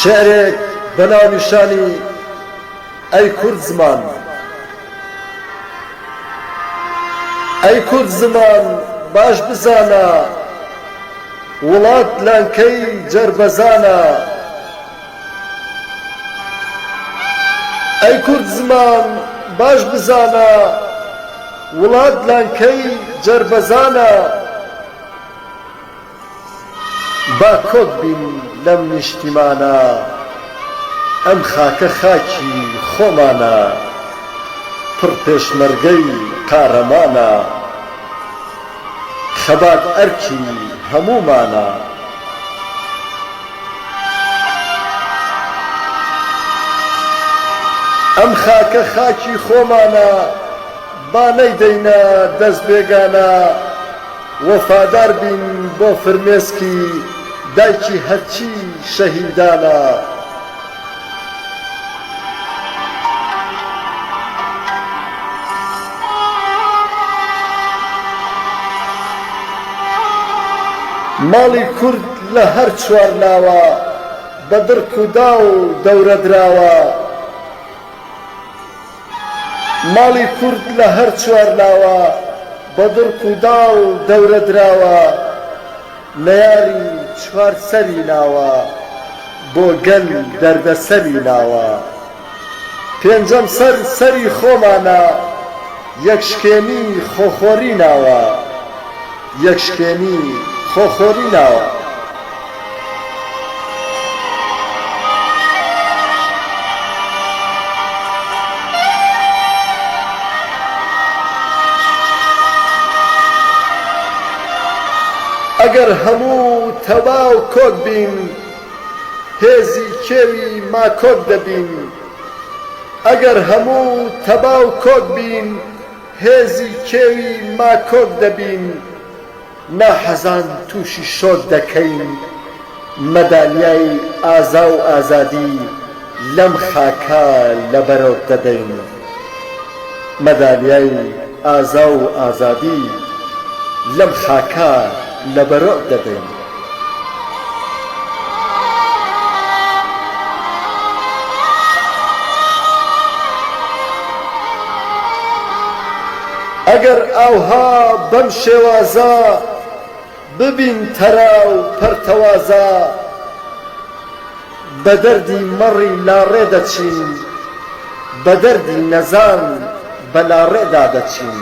شعرێک بەناونیشانی ئەی کورد زمان ئەی کورد زمان باش بزانە وڵات لانکەی جەربەزانە ئەی کورد زمان باش بزانە وڵات لانکەی جەربەزانە با کۆک بین لەم نیشتیمانە ئەم خاکە خاکی خۆمانە پڕ پێشمەرگەی قارەمانە خەبات ئەرکی هەمومانە ئەم خاکە خاکی خۆمانە با نەیدەینە دەست بێگانە وەفادار بین بۆ فرمێسکی دایکی هەرچی شەهیدانە ماڵی کورد لە هەر چوار ناوە بە درک و دا و دەورە دراوە ماڵی کورد لە هەر چوار ناوە بە درک و دا و دەورە دراوە نەیاری چوار سەری ناوە بۆ گەل دەردەسەری ناوە پێنجەم سەر سەری خۆمانە یەکشکێنی خۆخۆری ناوە یەکشکێنی خۆخۆری ناوە ئەگەر هەموو تەواو کۆک بین هێزی کێوی ماکۆک دەبین ئەگەر هەموو تەواو کۆک بین هێزی کێوی ماکۆک دەبین ناحەزان تووشی شۆک دەکەین مەدالیای ئازا و ئازادی لەم خاکە لەبەرەوە دەدەین مەدالیای ئازا و ئازادی لەم خاکە لەبەرەوە دەدەین ئەگەر ئاوها بەم شێوازە ببین تەرا و پەرتەوازە بە دەردی مەڕی لاڕێ دەچین بە دەردی نەزان بە لاڕێدا دەچین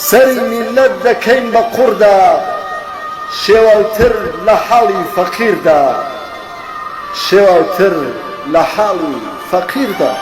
سەری میلەت دەکەین بە قوڕدا شێواوتر لە حاڵی فەقیردا شێواوتر لە حاڵی فەقیردا